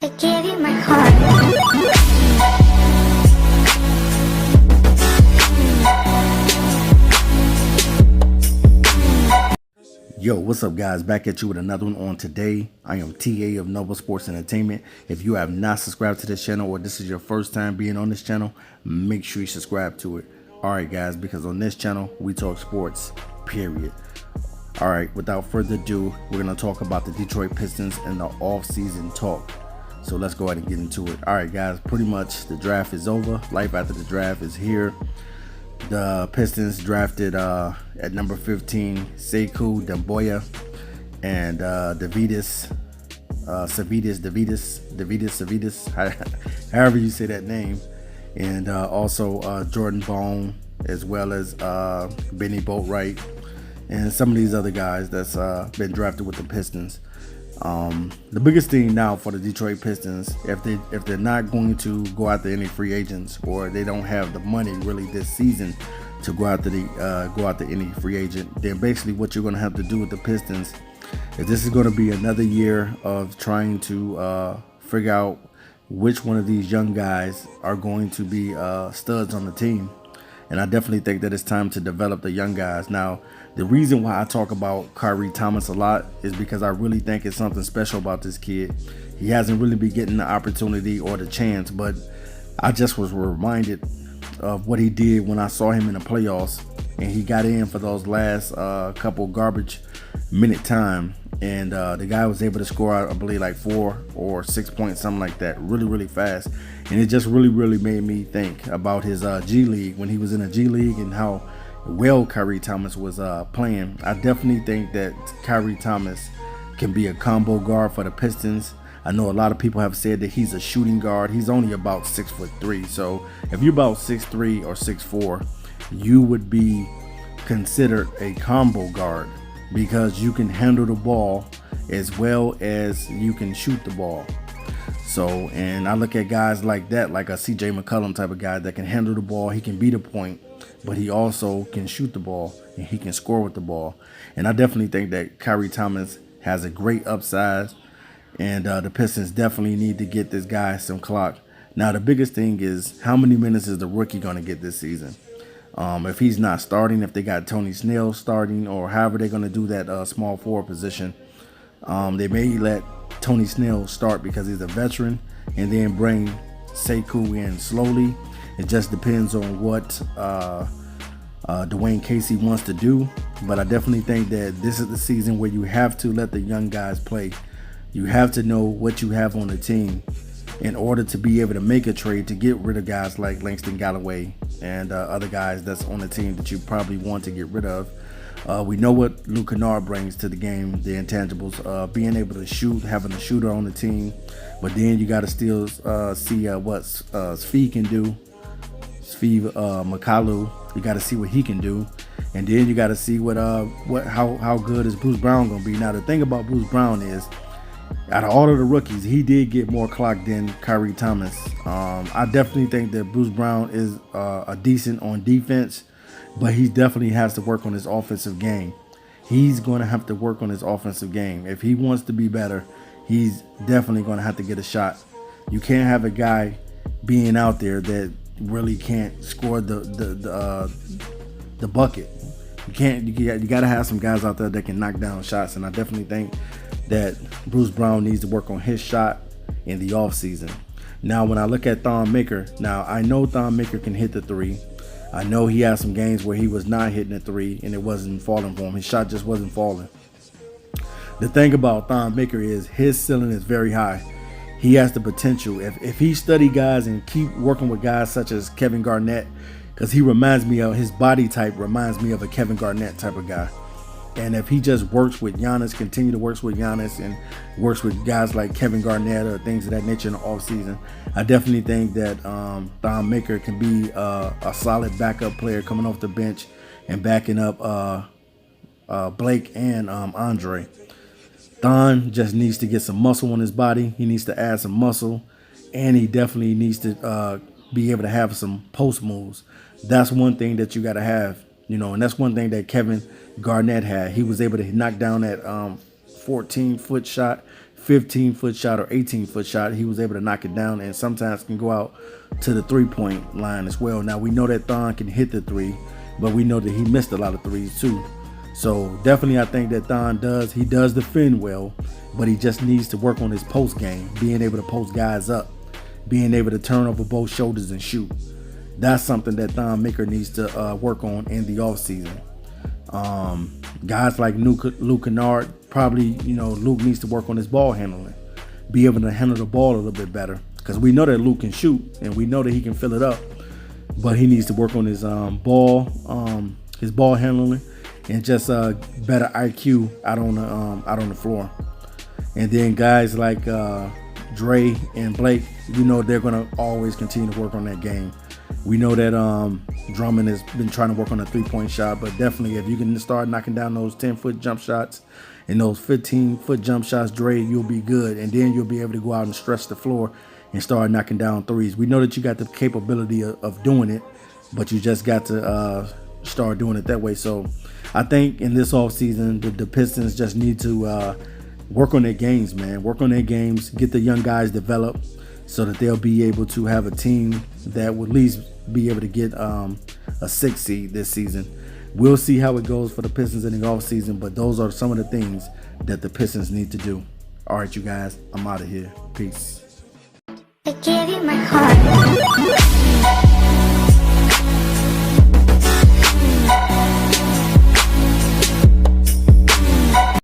I gave you my heart. Yo, what's up guys? Back at you with another one on today. I am TA of Noble Sports Entertainment. If you have not subscribed to this channel or this is your first time being on this channel, make sure you subscribe to it. Alright guys, because on this channel, we talk sports, period. Alright, without further ado, we're going to talk about the Detroit Pistons and the off-season talk. So let's go ahead and get into it. Alright guys, pretty much the draft is over. Life after the draft is here. The Pistons drafted at number 15 Sekou Doumbouya and Davidis, however you say that name, and also Jordan Bone, as well as Benny Boatwright and some of these other guys that's been drafted with the Pistons. The biggest thing now for the Detroit Pistons, if they're not going to go after any free agents, or they don't have the money really this season to go after any free agent, then basically what you're going to have to do with the Pistons is this is going to be another year of trying to figure out which one of these young guys are going to be studs on the team. And I definitely think that it's time to develop the young guys. Now, the reason why I talk about Khyri Thomas a lot is because I really think it's something special about this kid. He hasn't really been getting the opportunity or the chance, but I just was reminded of what he did when I saw him in the playoffs, and he got in for those last couple garbage minute time, and the guy was able to score, I believe, like 4 or 6 points, something like that, really fast. And it just really made me think about his G League, when he was in the G League, and how well Khyri Thomas was playing. I definitely think that Khyri Thomas can be a combo guard for the Pistons. I know a lot of people have said that he's a shooting guard. He's only about 6'3", so if you're about 6'3" or 6'4", you would be considered a combo guard, because you can handle the ball as well as you can shoot the ball. So, and I look at guys like that, like a CJ McCollum type of guy that can handle the ball. He can beat a point, but he also can shoot the ball and he can score with the ball. And I definitely think that Khyri Thomas has a great upside, and the Pistons definitely need to get this guy some clock. Now, the biggest thing is, how many minutes is the rookie going to get this season? If he's not starting, if they got Tony Snell starting, or however they're going to do that small forward position, they may let Tony Snell start because he's a veteran, and then bring Sekou in slowly. It just depends on what Dwayne Casey wants to do. But I definitely think that this is the season where you have to let the young guys play. You have to know what you have on the team in order to be able to make a trade to get rid of guys like Langston Galloway and other guys that's on the team that you probably want to get rid of. We know what Luke Kennard brings to the game, the intangibles, being able to shoot, having a shooter on the team. But then you got to still see what Svi can do. Svi Makalu, you got to see what he can do, and then you got to see how good is Bruce Brown going to be. Now, the thing about Bruce Brown is, out of all of the rookies, he did get more clock than Khyri Thomas. I definitely think that Bruce Brown is a decent on defense, but he definitely has to work on his offensive game. He's going to have to work on his offensive game. If he wants to be better, he's definitely going to have to get a shot. You can't have a guy being out there that really can't score the bucket. You got to have some guys out there that can knock down shots, and I definitely think that Bruce Brown needs to work on his shot in the offseason. Now, when I look at Thon Maker, now I know Thon Maker can hit the three. I know he had some games where he was not hitting the three and it wasn't falling for him. His shot just wasn't falling. The thing about Thon Maker is his ceiling is very high. He has the potential. If he study guys and keep working with guys such as Kevin Garnett, because he reminds me of, his body type reminds me of a Kevin Garnett type of guy. And if he just works with Giannis, continue to work with Giannis, and works with guys like Kevin Garnett or things of that nature in the offseason, I definitely think that Thon Maker can be a solid backup player coming off the bench and backing up Blake and Andre. Thon just needs to get some muscle on his body. He needs to add some muscle, and he definitely needs to be able to have some post moves. That's one thing that you got to have. You know, and that's one thing that Kevin Garnett had. He was able to knock down that 14-foot shot 15-foot shot or 18-foot shot, he was able to knock it down, and sometimes can go out to the 3-point line as well. Now we know that Thon can hit the three, but we know that he missed a lot of threes too. So definitely I think that Thon he does defend well, but he just needs to work on his post game, being able to post guys up, being able to turn over both shoulders and shoot. That's something that Thon Maker needs to work on in the offseason. Guys like Luke Kennard, probably, Luke needs to work on his ball handling, be able to handle the ball a little bit better, because we know that Luke can shoot and we know that he can fill it up, but he needs to work on his ball handling and just better IQ out on the floor. And then guys like Dre and Blake, they're gonna always continue to work on that game. We know that Drummond has been trying to work on a 3-point shot, but definitely if you can start knocking down those 10-foot jump shots and those 15-foot jump shots, Dre, you'll be good. And then you'll be able to go out and stretch the floor and start knocking down threes. We know that you got the capability of doing it, but you just got to start doing it that way. So I think in this offseason, the Pistons just need to work on their games, man. Work on their games, get the young guys developed so that they'll be able to have a team that will at least be able to get a 6 seed this season. We'll see how it goes for the Pistons in the offseason, but those are some of the things that the Pistons need to do. All right, you guys, I'm out of here. Peace. I gave you my heart.